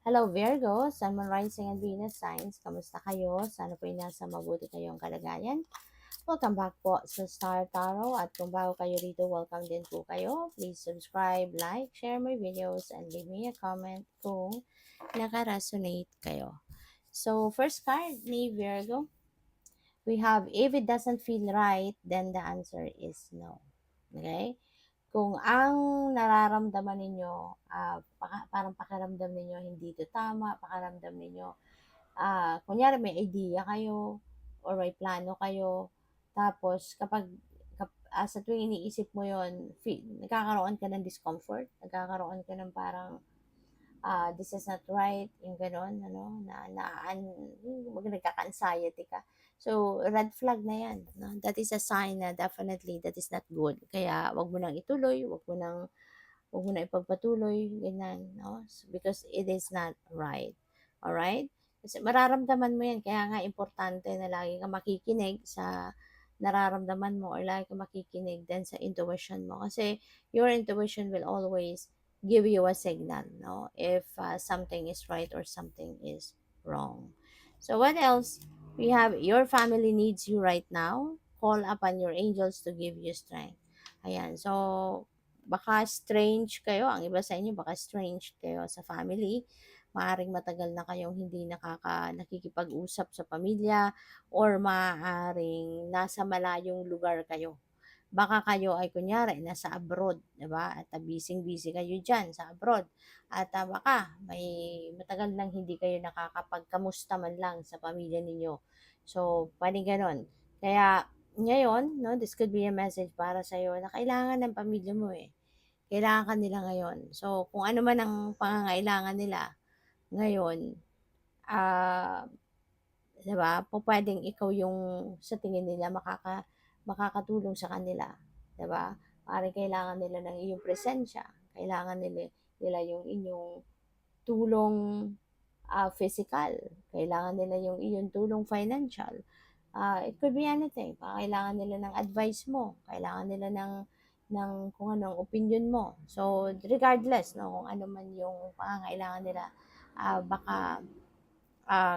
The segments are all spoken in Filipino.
Hello Virgo, Sun, Moon, Rising, and Venus signs. Kamusta kayo? Sana po ay nasa mabuti kayong kalagayan. Welcome back po sa Star Tarot at kung bago kayo rito, welcome din po kayo. Please subscribe, like, share my videos, and leave me a comment kung naka-resonate kayo. So, first card ni Virgo, we have if it doesn't feel right, then the answer is no. Okay? Kung ang nararamdaman ninyo, parang pakiramdam ninyo hindi ito tama, pakiramdam ninyo, kunyari may idea kayo or may plano kayo, tapos sa tuwing iniisip mo yon, nagkakaroon ka ng discomfort, nagkakaroon ka ng parang this is not right, yung gano'n, ano, nagkaka-anxiety ka. So, red flag na yan. No? That is a sign na definitely that is not good. Kaya, wag mo nang ituloy, wag mo na ipagpatuloy, ganyan, no? So, because it is not right. Alright? Kasi mararamdaman mo yan. Kaya nga, importante na lagi kang makikinig sa nararamdaman mo or lagi kang makikinig din sa intuition mo. Kasi, your intuition will always give you a signal, no? If something is right or something is wrong. So what else? We have your family needs you right now. Call upon your angels to give you strength. Ayan. So baka strange kayo, ang iba sa inyo baka strange kayo sa family. Maaring matagal na kayong hindi nakikipag-usap sa pamilya or maaring nasa malayong lugar kayo. Baka kayo ay kunyari nasa abroad, 'di ba? At busy-busy kayo diyan sa abroad. At baka may matagal nang hindi kayo nakakapagkamusta man lang sa pamilya ninyo. So, pwedeng gano'n. Kaya ngayon, no, this could be a message para sa iyo na kailangan ng pamilya mo eh. Kailangan ka nila ngayon. So, kung ano man ang pangangailangan nila ngayon, ah 'di ba, pupuwedeng ikaw yung sa tingin nila makakatulong sa kanila, 'di ba? Maaaring kailangan nila ng iyong presensya, kailangan nila yung inyong tulong, physical, kailangan nila yung iyong tulong financial. It could be anything, baka kailangan nila ng advice mo, kailangan nila ng kung anong opinion mo. So, regardless 'no, kung ano man yung pangangailangan nila, baka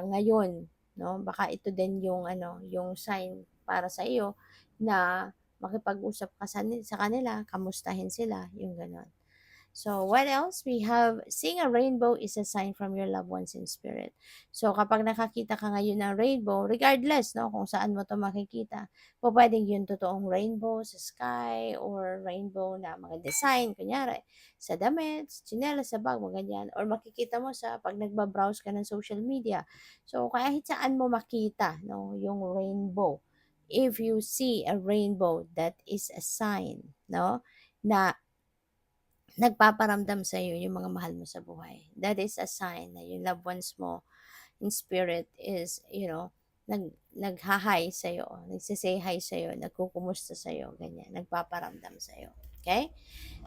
ngayon, no? Baka ito din yung ano, yung sign para sa iyo na makipag-usap ka sa kanila, kamustahin sila, yung gano'n. So, what else? We have, seeing a rainbow is a sign from your loved ones in spirit. So, kapag nakakita ka ngayon ng rainbow, regardless, no, kung saan mo to makikita, pwedeng yun totoong rainbow sa sky or rainbow na mga design, kunyari, sa damit, sa tsinelas, sa bag, mga ganyan. Or makikita mo sa pag nagbabrowse ka ng social media. So, kahit saan mo makita, no, yung rainbow. If you see a rainbow, that is a sign, no, na nagpaparamdam sa iyo yung mga mahal mo sa buhay. That is a sign na yung loved ones mo in spirit is, nagha-hi sa iyo, nagse-say hi sa iyo, nagkukumusta sa iyo, ganyan, nagpaparamdam sa iyo. Okay?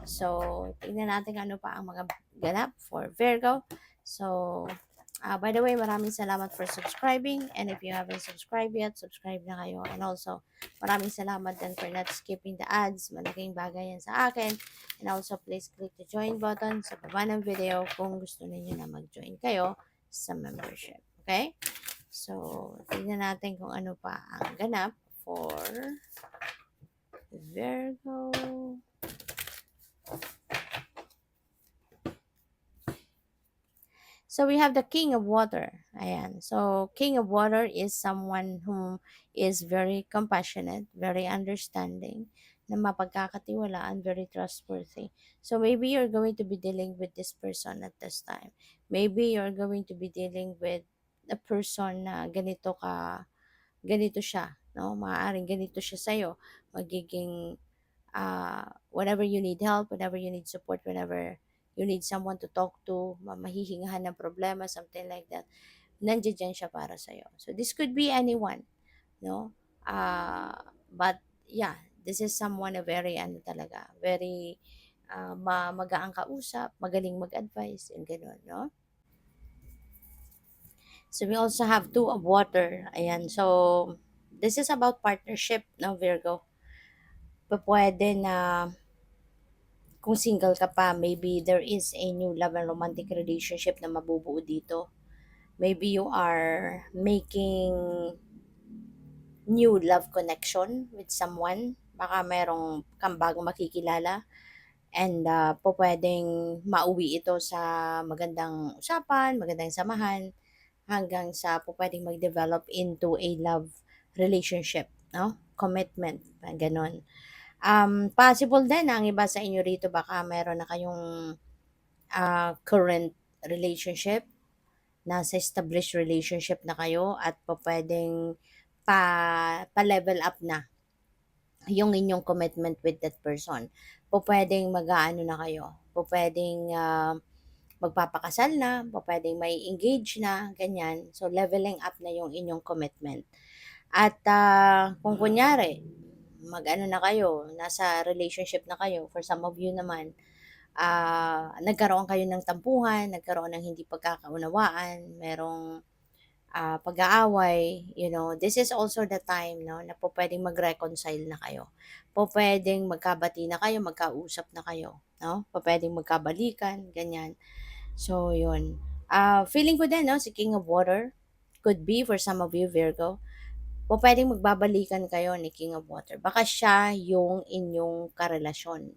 So, tingnan natin ano pa ang mga ganap for Virgo. So, by the way, maraming salamat for subscribing. And if you haven't subscribed yet, subscribe na kayo. And also, maraming salamat din for not skipping the ads. Malaking bagay yan sa akin. And also, please click the join button sa baba ng video kung gusto niyo na mag-join kayo sa membership. Okay? So, tingnan natin kung ano pa ang ganap for Virgo. So we have the King of Water. Ayan. So King of Water is someone who is very compassionate, very understanding, na mapagkakatiwalaan, very trustworthy. So maybe you're going to be dealing with this person at this time. Maybe you're going to be dealing with a person na ganito siya, no? Maaaring ganito siya sa'yo. Magiging whenever you need help, whenever you need support, whenever you need someone to talk to, mahihingahan ng problema, something like that, nandiyan siya para sa'yo. So, this could be anyone, no? But, yeah, this is someone na very, talaga, very magaang kausap, magaling mag-advise, and gano'n, no? So, we also have two of water. Ayan, so, this is about partnership, no, Virgo. Pwede na kung single ka pa, maybe there is a new love and romantic relationship na mabubuo dito. Maybe you are making new love connection with someone. Baka merong kang bagong makikilala and pwedeng mauwi ito sa magandang usapan, magandang samahan, hanggang sa pwedeng mag-develop into a love relationship, no? Commitment, ganon. Possible din na ang iba sa inyo rito baka meron na kayong current relationship, nasa established relationship na kayo at pwedeng pa-level up na yung inyong commitment with that person. Pwedeng mag-aano na kayo, pwedeng magpapakasal na, pwedeng may engage na, ganyan. So, leveling up na yung inyong commitment. At kung kunyari, mag-ano na kayo, nasa relationship na kayo, for some of you naman, nagkaroon kayo ng tampuhan, nagkaroon ng hindi pagkakaunawaan, merong pag-aaway, this is also the time, no, na pwedeng mag-reconcile na kayo. Pwedeng magkabati na kayo, magkausap na kayo, no? Pwedeng magkabalikan, ganyan. So, yun. Feeling ko din, no, si King of Water, could be for some of you, Virgo, pwedeng magbabalikan kayo ni King of Water. Baka siya yung inyong karelasyon.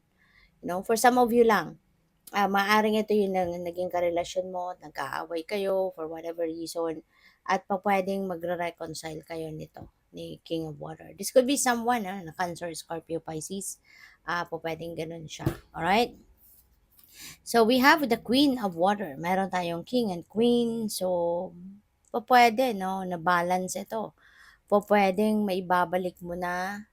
For some of you lang, maaaring ito yung naging karelasyon mo, nagkaaway kayo for whatever reason, at pwedeng magre-reconcile kayo nito ni King of Water. This could be someone na Cancer, Scorpio, Pisces. Pwedeng ganun siya. Alright? So, we have the Queen of Water. Meron tayong King and Queen. So, pwede, no, na balance ito. Pwedeng maibabalik mo na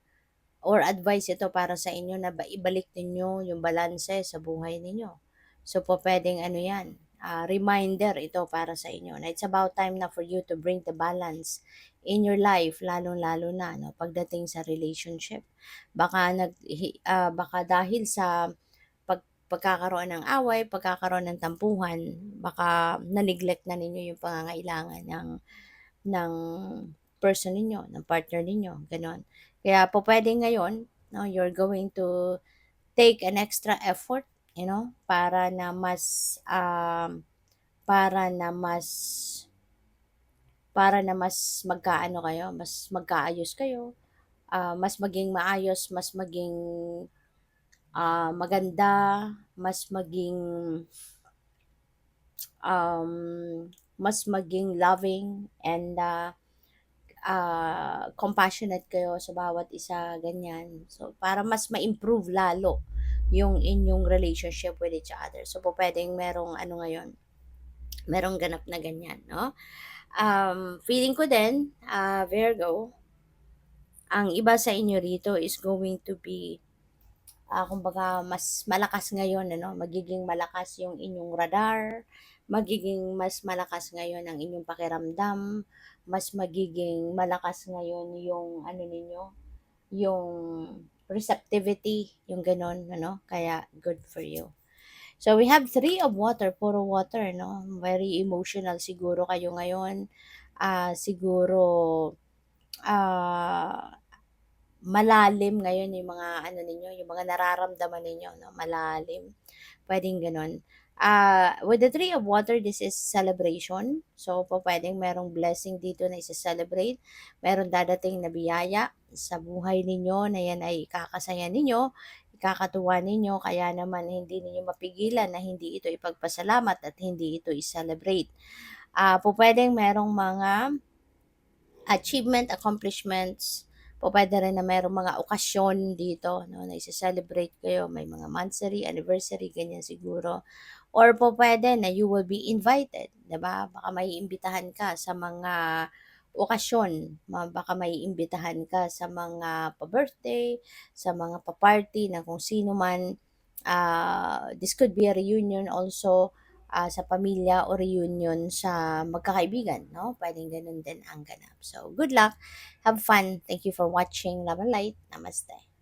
or advice ito para sa inyo na ibalik ninyo yung balanse sa buhay ninyo. So, pwedeng ano yan, reminder ito para sa inyo na it's about time na for you to bring the balance in your life, lalong-lalo na no, pagdating sa relationship. Baka, baka dahil sa pagkakaroon ng away, pagkakaroon ng tampuhan, baka na-neglect na ninyo yung pangangailangan ng person ninyo, ng partner ninyo, ganon. Kaya pwede ngayon, no, you're going to take an extra effort, para na mas para na mas para na mas magkaano kayo, mas magkaayos kayo, mas maging maayos, mas maging maganda, mas maging mas maging loving and compassionate kayo sa bawat isa, ganyan. So, para mas ma-improve lalo yung inyong relationship with each other. So, pwedeng merong ano ngayon, merong ganap na ganyan, no? Feeling ko din, Virgo, ang iba sa inyo rito is going to be, kumbaga, mas malakas ngayon, magiging malakas yung inyong radar, magiging mas malakas ngayon ang inyong pakiramdam, mas magiging malakas ngayon yung ano ninyo, yung receptivity, yung ganon, kaya good for you. So we have 3 of water, puro water, no? Very emotional siguro kayo ngayon. Siguro malalim ngayon yung mga ano ninyo, yung mga nararamdaman ninyo, no? Malalim. Pwedeng ganun. With the 3 of water, this is celebration. So, pwedeng merong blessing dito na isa-celebrate. Meron dadating na biyaya sa buhay ninyo na yan ay ikakasaya ninyo, ikakatuwa ninyo, kaya naman hindi ninyo mapigilan na hindi ito ipagpasalamat at hindi ito i-celebrate. Pwedeng merong mga achievement, accomplishments, pwede rin na merong mga okasyon dito, no, na isa-celebrate kayo, may mga monthsary, anniversary, ganyan siguro. Or pwede na you will be invited, 'di ba? Baka may imbitahan ka sa mga okasyon, baka may imbitahan ka sa mga pa-birthday, sa mga pa-party na kung sino man. This could be a reunion also sa pamilya o reunion sa magkakaibigan, no? Pwedeng ganun din ang ganap. So, good luck. Have fun. Thank you for watching Love and Light. Namaste.